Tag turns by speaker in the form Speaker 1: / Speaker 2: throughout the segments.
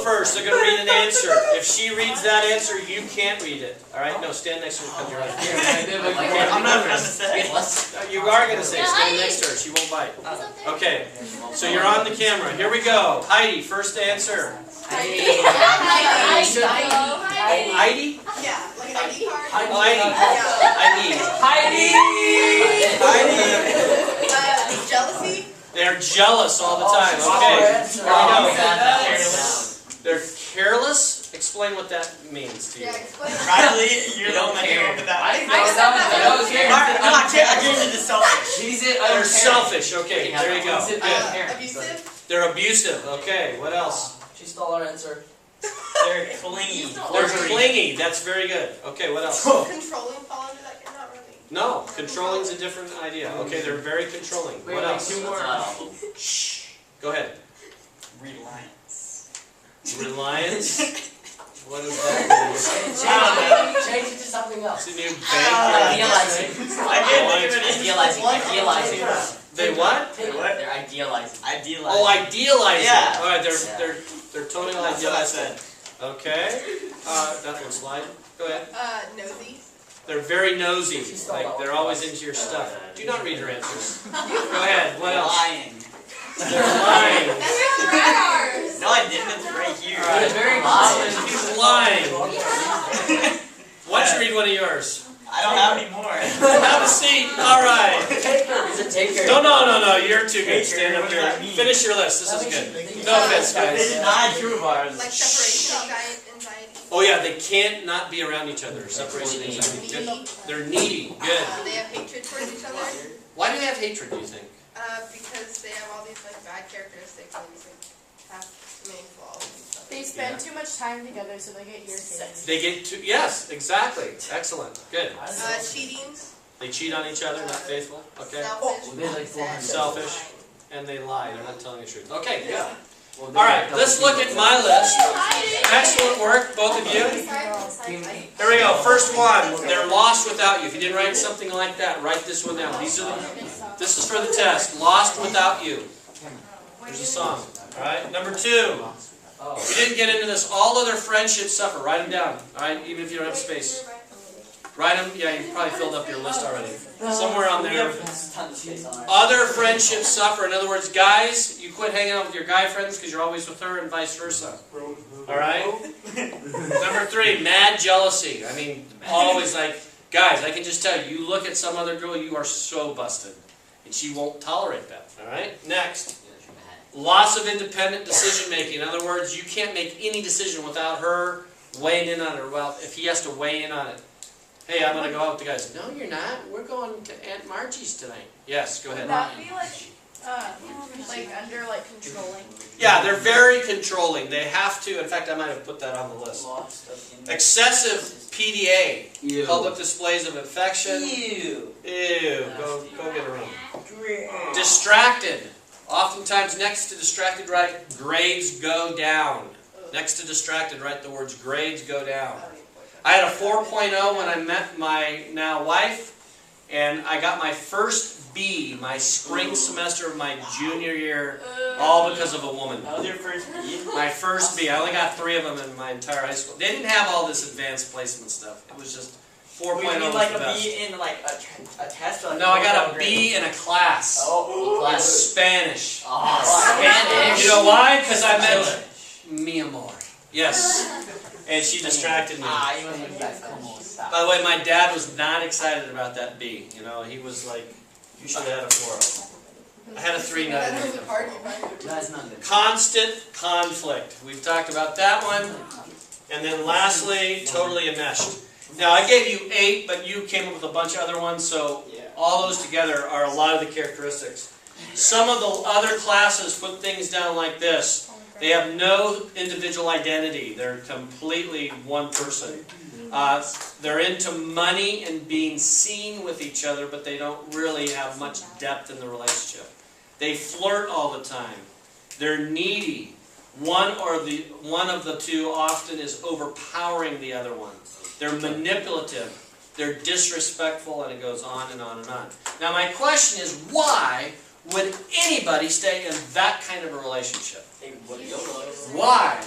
Speaker 1: first. They're going to read an answer. If she reads that answer, you can't read it. All right? No, stand next to her because you're right.
Speaker 2: I'm not going to say.
Speaker 1: You are going to say, stand next to her. She won't bite. Okay. So you're on the camera. Here we go. Heidi, first answer.
Speaker 3: Heidi?
Speaker 4: Yeah, like an ID card.
Speaker 1: Heidi.
Speaker 4: Jealousy?
Speaker 1: They're jealous all the time. Okay. Here we go. They're careless? Explain what that means to you.
Speaker 4: Yeah, explain.
Speaker 2: Riley, you're the one that came up with that.
Speaker 3: I
Speaker 2: changed it to selfish.
Speaker 1: They're selfish. Okay, there you go.
Speaker 4: Abusive?
Speaker 1: They're abusive. Okay, what else?
Speaker 3: She stole our answer.
Speaker 2: They're clingy.
Speaker 1: They're clingy. That's very good. Okay, what else?
Speaker 4: Controlling fall under that? Not really.
Speaker 1: No, controlling's a different idea. Okay, they're very controlling. What else?
Speaker 3: Two more.
Speaker 1: Shh. Go ahead.
Speaker 2: Reliance.
Speaker 1: Reliance? What does that mean?
Speaker 3: Change it to something else.
Speaker 1: It's a new bank.
Speaker 3: Idealizing.
Speaker 1: They what?
Speaker 3: They're idealizing.
Speaker 1: Oh, idealizing.
Speaker 2: Yeah.
Speaker 1: All right, they're totally idealizing. Okay. That one slide. Go ahead.
Speaker 4: Nosy.
Speaker 1: They're very nosy. Like they're always into your stuff. Do not read your answers. Go ahead. What else?
Speaker 2: Lying.
Speaker 1: They're lying.
Speaker 4: That's your ours.
Speaker 2: No, I didn't. It's right here.
Speaker 3: They're very lying.
Speaker 1: He's lying. Why don't you read one of yours?
Speaker 2: I don't have any more.
Speaker 1: Have a seat. All right.
Speaker 3: Is it taker?
Speaker 1: No. You're too good.
Speaker 2: Taker,
Speaker 1: Stand up
Speaker 2: what
Speaker 1: here.
Speaker 2: does that mean?
Speaker 1: Finish your list. This is good. No offense,
Speaker 2: They
Speaker 1: guys.
Speaker 2: did not true of ours.
Speaker 4: Like separation anxiety.
Speaker 1: Oh yeah, they can't not be around each other. Separation anxiety. Good. They're needy. Good.
Speaker 4: They have hatred towards each other.
Speaker 1: Why do they have hatred, do you think?
Speaker 4: Because they have all these like bad characteristics and these like have too many flaws and stuff.
Speaker 5: They spend too much time together, so they get irritated.
Speaker 1: They get to, yes, exactly. Excellent. Good.
Speaker 4: Cheating.
Speaker 1: They cheat on each other, not faithful. Okay.
Speaker 4: Selfish.
Speaker 1: Selfish. And they lie. They're not telling the truth. Okay, good.
Speaker 3: Well,
Speaker 1: All right, let's look at my list. Excellent work, both of you. Here we go. First one. They're lost without you. If you didn't write something like that, write this one down. This is for the test. Lost without you. There's a song. All right. Number 2. If you didn't get into this, all other friendships suffer. Write them down. All right, even if you don't have space. Write them. Yeah, you probably filled up your list already. Somewhere on there. Other friendships suffer. In other words, guys, you quit hanging out with your guy friends because you're always with her and vice versa. All right? Number 3, mad jealousy. I mean, always like, guys, I can just tell you, you look at some other girl, you are so busted. And she won't tolerate that. All right? Next. Loss of independent decision making. In other words, you can't make any decision without her weighing in on it. Well, if he has to weigh in on it. Hey, I'm going to go out with the guys. No, you're not. We're going to Aunt Margie's tonight. Yes, go ahead.
Speaker 5: Would that be like under like controlling?
Speaker 1: Yeah, they're very controlling. They have to. In fact, I might have put that on the list. Excessive PDA. Public displays of affection.
Speaker 2: Ew.
Speaker 1: Go get a room. Distracted. Oftentimes next to distracted, write grades go down. Next to distracted, write the words grades go down. I had a 4.0 when I met my now wife, and I got my first B, my spring semester of my junior year, all because of a woman.
Speaker 2: That was your first B?
Speaker 1: My first B. I only got 3 of them in my entire high school. They didn't have all this advanced placement stuff. It was just 4.0
Speaker 2: You mean
Speaker 1: was
Speaker 2: like
Speaker 1: the
Speaker 2: a
Speaker 1: best.
Speaker 2: B in like a test? Or like
Speaker 1: No, I got a B in a class.
Speaker 2: Oh,
Speaker 1: In Spanish.
Speaker 2: Spanish.
Speaker 1: You know why? Because I met mi amor. Yes. And she distracted me.
Speaker 2: You must have been como está.
Speaker 1: By the way, my dad was not excited about that B. You know, he was like, you should have had a 4. I had a 3.9.
Speaker 3: That's not good.
Speaker 1: Constant conflict. We've talked about that one. And then lastly, totally enmeshed. Now, I gave you 8, but you came up with a bunch of other ones, so all those together are a lot of the characteristics. Some of the other classes put things down like this. They have no individual identity. They're completely one person. They're into money and being seen with each other, but they don't really have much depth in the relationship. They flirt all the time. They're needy. One of the two often is overpowering the other one. They're manipulative. They're disrespectful, and it goes on and on and on. Now my question is, why would anybody stay in that kind of a relationship? Why?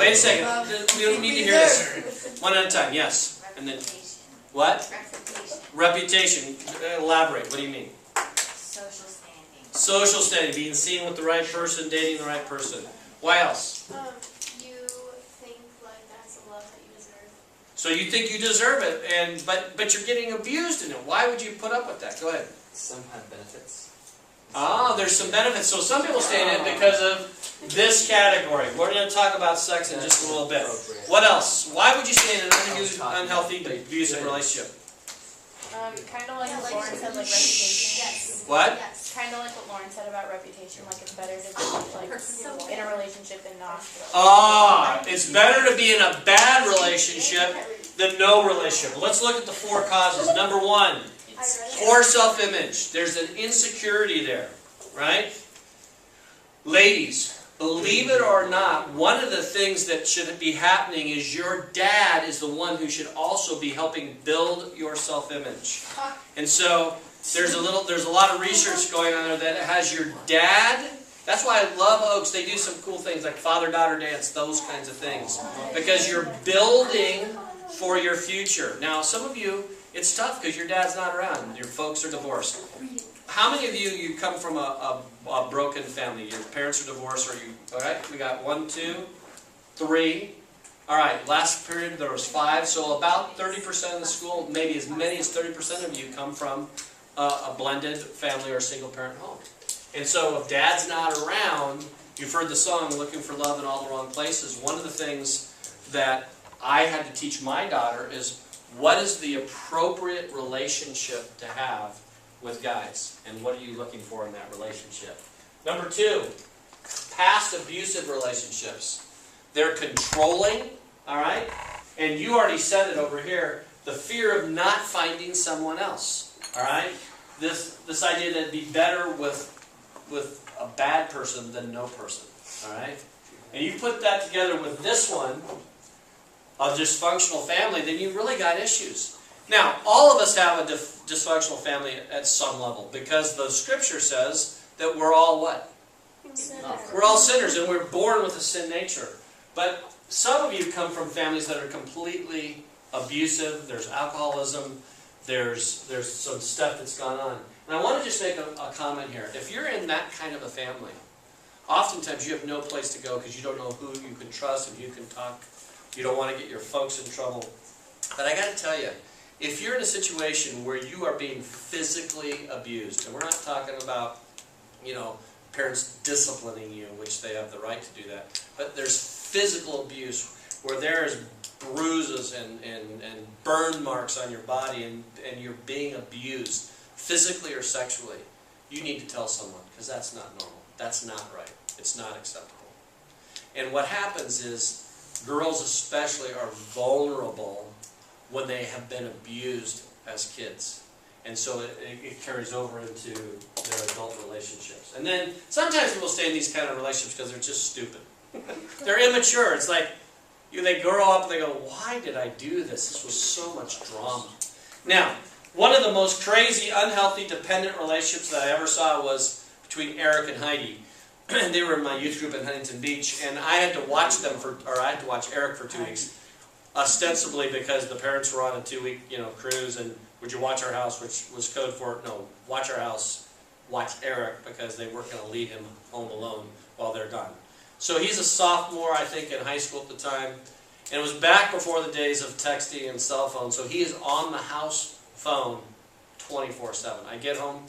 Speaker 1: Wait a second. We don't need to hear this. One at a time. Yes. And then what? Reputation. Elaborate. What do you mean?
Speaker 6: Social standing.
Speaker 1: Social standing. Being seen with the right person, dating the right person. Why else?
Speaker 4: You think like that's the love that you deserve.
Speaker 1: So you think you deserve it, but you're getting abused in it. Why would you put up with that? Go ahead.
Speaker 2: Some kind of benefits.
Speaker 1: Ah, there's some benefits. So some people stay in it because of this category. We're going to talk about sex in just a little bit. What else? Why would you stay in an unhealthy, abusive relationship?
Speaker 5: Kind of like what Lauren said, like reputation.
Speaker 4: Yes.
Speaker 1: What?
Speaker 4: Yes.
Speaker 5: Kind of like what Lauren said about reputation. Like it's better to be like in a relationship than not.
Speaker 1: Ah, it's better to be in a bad relationship than no relationship. Let's look at the 4 causes. Number 1, poor self-image. There's an insecurity there, right? Ladies, believe it or not, one of the things that should be happening is your dad is the one who should also be helping build your self-image. And so there's a lot of research going on there that has your dad. That's why I love Oaks. They do some cool things like father-daughter dance, those kinds of things. Because you're building for your future. Now, some of you, it's tough because your dad's not around. Your folks are divorced. How many of you come from a broken family? Your parents are divorced, or you? All right, we got 1, 2, 3. All right, last period there was 5. So about 30% of the school, maybe as many as 30% of you come from a blended family or single parent home. And so if dad's not around, you've heard the song "Looking for Love in All the Wrong Places." One of the things that I had to teach my daughter is what is the appropriate relationship to have with guys, and what are you looking for in that relationship? Number 2, past abusive relationships. They're controlling, all right? And you already said it over here, the fear of not finding someone else, all right? This idea that it'd be better with a bad person than no person, all right? And you put that together with this one, a dysfunctional family, then you've really got issues. Now, all of us have a dysfunctional family at some level, because the Scripture says that we're all what? We're all sinners, and we're born with a sin nature. But some of you come from families that are completely abusive. There's alcoholism. There's some stuff that's gone on. And I want to just make a comment here. If you're in that kind of a family, oftentimes you have no place to go because you don't know who you can trust and who you can talk. You don't want to get your folks in trouble. But I got to tell you, if you're in a situation where you are being physically abused, and we're not talking about, parents disciplining you, which they have the right to do that, but there's physical abuse where there's bruises and burn marks on your body and you're being abused, physically or sexually, you need to tell someone, because that's not normal. That's not right. It's not acceptable. And what happens is, girls especially are vulnerable when they have been abused as kids. And so it carries over into their adult relationships. And then sometimes people stay in these kind of relationships because they're just stupid. They're immature. It's like they grow up and they go, why did I do this? This was so much drama. Now, one of the most crazy, unhealthy, dependent relationships that I ever saw was between Eric and Heidi. They were in my youth group in Huntington Beach, and I had to watch I had to watch Eric for 2 weeks. Ostensibly because the parents were on a 2-week, cruise, and would you watch our house, which was code for, no, watch our house, watch Eric, because they weren't going to leave him home alone while they're gone. So he's a sophomore, I think, in high school at the time, and it was back before the days of texting and cell phones, so he is on the house phone 24/7. I get home,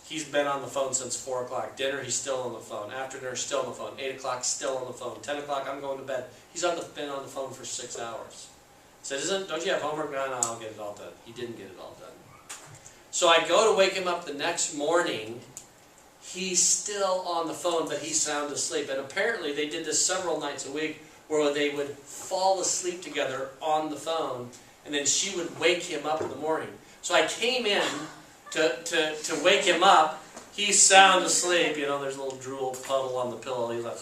Speaker 1: he's been on the phone since 4 o'clock. Dinner, he's still on the phone. After dinner, still on the phone. 8 o'clock, still on the phone. 10 o'clock, I'm going to bed. He's been on the phone for 6 hours. I said, don't you have homework? No, I'll get it all done. He didn't get it all done. So I go to wake him up the next morning. He's still on the phone, but he's sound asleep. And apparently they did this several nights a week where they would fall asleep together on the phone, and then she would wake him up in the morning. So I came in to wake him up. He's sound asleep. There's a little drool puddle on the pillow. He's like,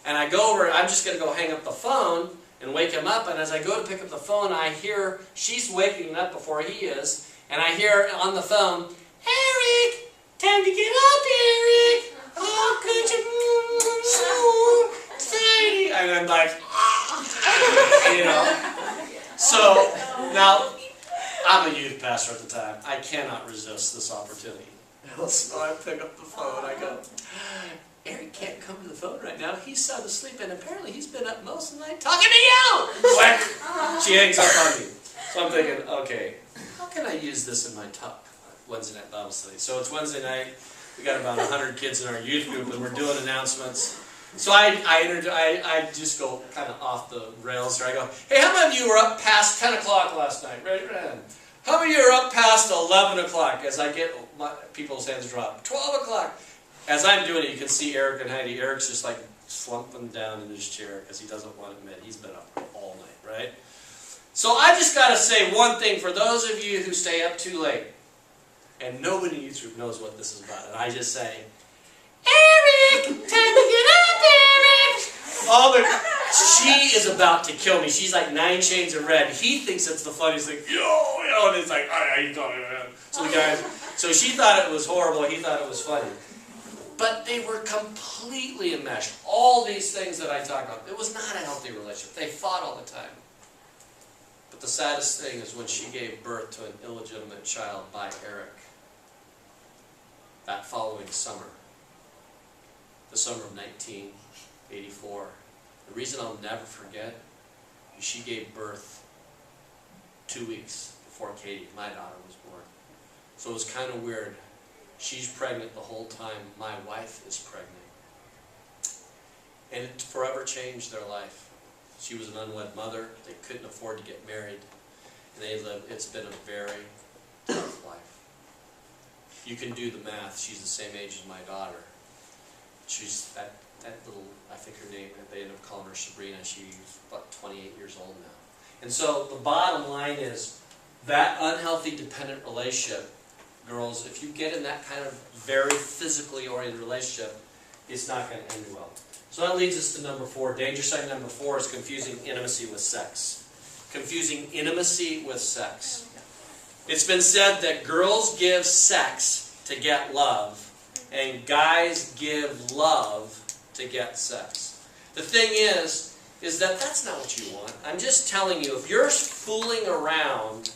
Speaker 1: And I go over, I'm just going to go hang up the phone and wake him up. And as I go to pick up the phone, I hear, she's waking up before he is. And I hear on the phone, Eric, time to get up, Eric. Oh, could you? I and I'm like, you know. So now, I'm a youth pastor at the time. I cannot resist this opportunity. So I pick up the phone. I go, Eric can't come to the phone right now. He's sound asleep, and apparently he's been up most of the night talking to you. Whack! She hangs up on me. So I'm thinking, okay, how can I use this in my Wednesday night Bible study? So it's Wednesday night. We got about 100 kids in our youth group, and we're doing announcements. So I just go kind of off the rails here. I go, hey, how many of you were up past 10 o'clock last night? Right? How many of you are up past 11 o'clock? As I get people's hands drop. 12 o'clock. As I'm doing it, you can see Eric and Heidi. Eric's just like slumping down in his chair because he doesn't want to admit he's been up all night, right? So I just got to say one thing for those of you who stay up too late. And nobody in the youth group knows what this is about. And I just say, Eric, time to get up, Eric! She is about to kill me. She's like 9 shades of red. He thinks it's the funniest thing. Yo, and it's like, how you doing, man? So the guys, so she thought it was horrible. He thought it was funny. But they were completely enmeshed. All these things that I talk about. It was not a healthy relationship. They fought all the time. But the saddest thing is when she gave birth to an illegitimate child by Eric. That following summer. The summer of 1984. The reason I'll never forget is she gave birth 2 weeks before Katie, my daughter, was born. So it was kind of weird. She's pregnant the whole time. My wife is pregnant. And it forever changed their life. She was an unwed mother. They couldn't afford to get married. And it's been a very tough life. You can do the math. She's the same age as my daughter. She's that little, I think her name, they ended up calling her Sabrina. She's about 28 years old now. And so the bottom line is that unhealthy dependent relationship, girls, if you get in that kind of very physically oriented relationship, it's not going to end well. So that leads us to number 4. Danger sign number 4 is confusing intimacy with sex. Confusing intimacy with sex. It's been said that girls give sex to get love, and guys give love to get sex. The thing is that that's not what you want. I'm just telling you, if you're fooling around,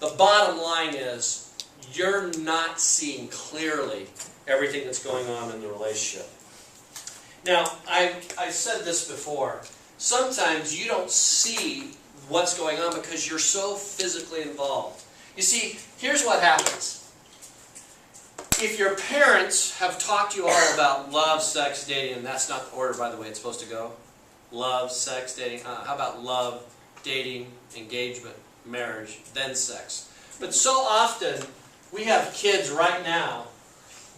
Speaker 1: the bottom line is you're not seeing clearly everything that's going on in the relationship. Now, I've said this before. Sometimes you don't see what's going on because you're so physically involved. You see, here's what happens. If your parents have talked to you all about love, sex, dating, and that's not the order, by the way, it's supposed to go. Love, sex, dating. How about love, dating, engagement, marriage, then sex? But so often, we have kids right now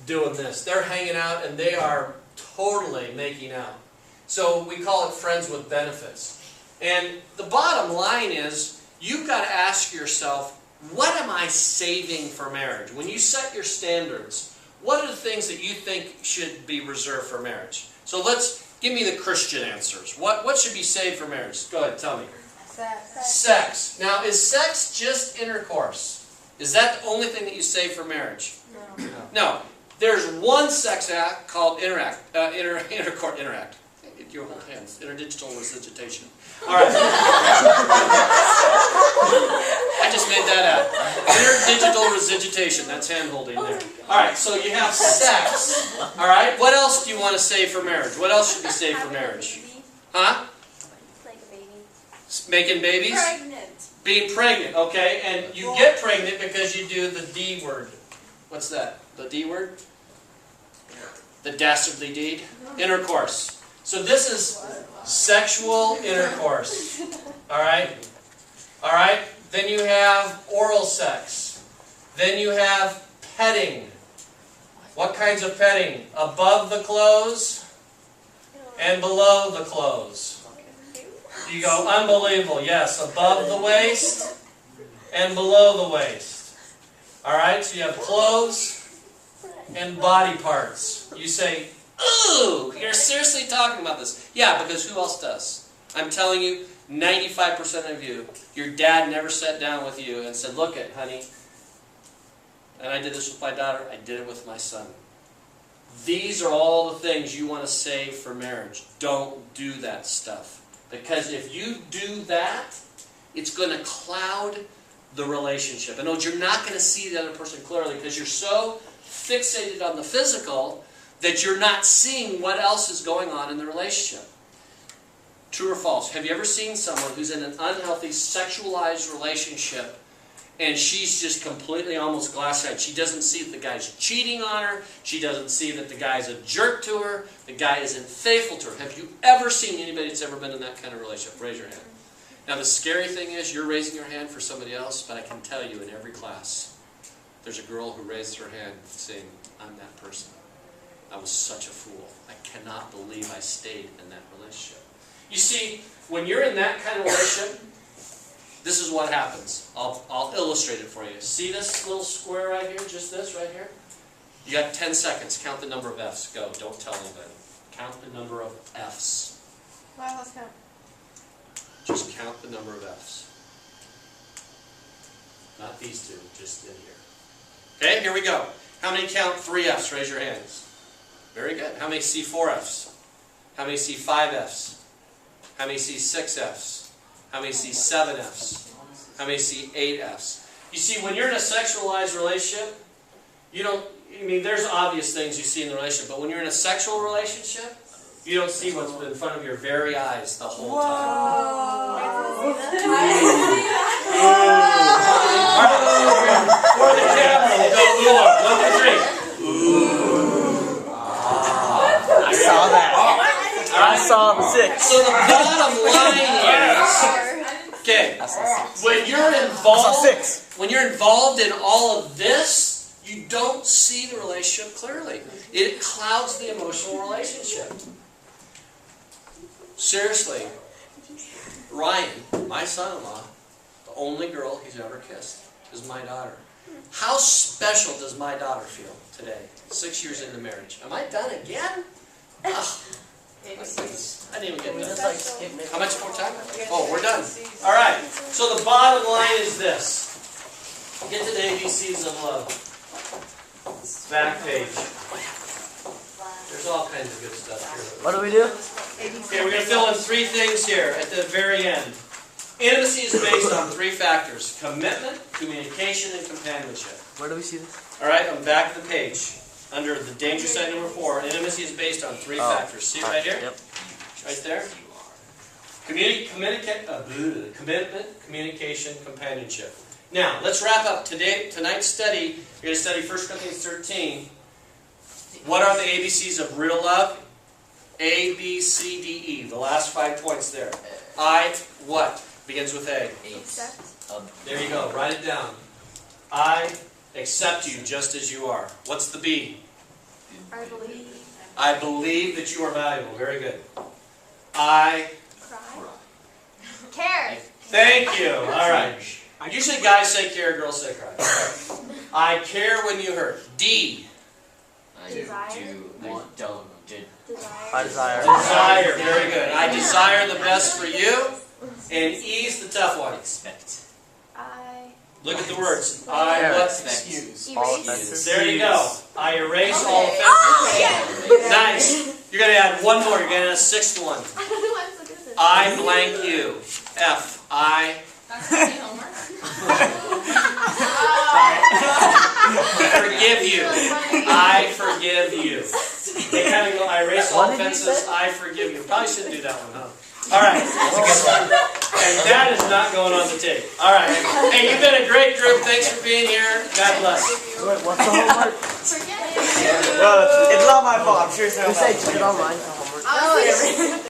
Speaker 1: doing this. They're hanging out and they are totally making out. So we call it friends with benefits. And the bottom line is, you've got to ask yourself, what am I saving for marriage? When you set your standards, what are the things that you think should be reserved for marriage? So give me the Christian answers. What should be saved for marriage? Go ahead, tell me. Sex. Now, is sex just intercourse? Is that the only thing that you save for marriage? No. There's one sex act called interact. Your whole hands. Interdigital resuscitation. All right. I just made that out. Interdigital resuscitation. That's hand holding there. All right. So you have sex. All right. What else do you want to save for marriage? What else should be saved for marriage? Huh?
Speaker 5: Like a baby.
Speaker 1: Making babies?
Speaker 5: Pregnant.
Speaker 1: Being pregnant. Okay. And you get pregnant because you do the D word. What's that? The D word? The dastardly deed? Intercourse. So this is sexual intercourse. Alright? Alright? Then you have oral sex. Then you have petting. What kinds of petting? Above the clothes and below the clothes. You go, unbelievable. Yes, above the waist and below the waist. Alright? So you have clothes and body parts. You say, ooh, you're seriously talking about this. Yeah, because who else does? I'm telling you, 95% of you, your dad never sat down with you and said, look it, honey, and I did this with my daughter, I did it with my son. These are all the things you want to save for marriage. Don't do that stuff. Because if you do that, it's going to cloud the relationship. In other words, you're not going to see the other person clearly because you're so fixated on the physical that you're not seeing what else is going on in the relationship. True or false? Have you ever seen someone who's in an unhealthy, sexualized relationship and she's just completely almost glass-eyed? She doesn't see that the guy's cheating on her. She doesn't see that the guy's a jerk to her. The guy isn't faithful to her. Have you ever seen anybody that's ever been in that kind of relationship? Raise your hand. Now the scary thing is you're raising your hand for somebody else, but I can tell you in every class there's a girl who raised her hand saying, I'm that person. I was such a fool. I cannot believe I stayed in that relationship. You see, when you're in that kind of relationship, this is what happens. I'll illustrate it for you. See this little square right here? Just this right here? You got 10 seconds. Count the number of F's. Go. Don't tell anybody. Count the number of F's.
Speaker 4: Wow, let's count.
Speaker 1: Just count the number of F's. Not these two, just in here. Okay, here we go. How many count 3 F's? Raise your hands. Very good. How many see 4 F's? How many see 5 F's? How many see 6 F's? How many see 7 F's? How many see 8 F's? You see, when you're in a sexualized relationship, you don't, I mean, there's obvious things you see in the relationship, but when you're in a sexual relationship, you don't see what's in front of your very eyes the whole time. For the camera, we'll go, ooh, 1, 2, 3.
Speaker 2: I saw that. I saw the 6.
Speaker 1: So the bottom line is, okay, when you're involved in all of this, you don't see the relationship clearly. It clouds the emotional relationship. Seriously, Ryan, my son-in-law, the only girl he's ever kissed is my daughter. How special does my daughter feel today, 6 years into marriage? Am I done again? Ugh. I didn't even get done. How much more time? Oh, we're done. All right. So the bottom line is this. Get to the ABCs of love. Back page. There's all kinds of good stuff here.
Speaker 2: What do we do?
Speaker 1: Okay, we're going to fill in 3 things here at the very end. Intimacy is based on 3 factors: commitment, communication, and companionship.
Speaker 2: Where do we see this?
Speaker 1: All right, on the back of the page. Under the danger side number 4, intimacy is based on 3 factors. See it right here?
Speaker 2: Yep.
Speaker 1: Right there? Commitment, communication, companionship. Now, let's wrap up tonight's study. We're going to study 1 Corinthians 13. What are the ABCs of real love? A, B, C, D, E. The last 5 points there. I, what? Begins with A.
Speaker 4: Accept.
Speaker 1: There you go. Write it down. I accept you just as you are. What's the B?
Speaker 4: I believe.
Speaker 1: I believe that you are valuable. Very good. I
Speaker 4: Cry. Care.
Speaker 1: thank you. All right. Usually guys say care, girls say cry. I care when you hurt. D.
Speaker 2: I desire.
Speaker 1: Desire. Very good. I desire the best for you. And E is the tough one.
Speaker 4: I
Speaker 1: Look at the words. I what?
Speaker 4: erase.
Speaker 2: All offenses.
Speaker 1: There you go. I erase all offenses. Nice. You're going to add one more. You're going to add a 6th one.
Speaker 4: I don't know what I'm so good at this.
Speaker 1: I blank you. F. I forgive you. I forgive you. They kind of go, I erase all offenses, I forgive you. Probably shouldn't do that one, huh? All right. That's a good one. And that is not going on the tape. All right. Hey, you've been a great group. Thanks for being here. God bless.
Speaker 2: Wait, what's the homework?
Speaker 4: Forget it.
Speaker 2: Well, it's not my fault. I'm sure it's not my fault.
Speaker 3: Check it online for homework.
Speaker 4: Honestly,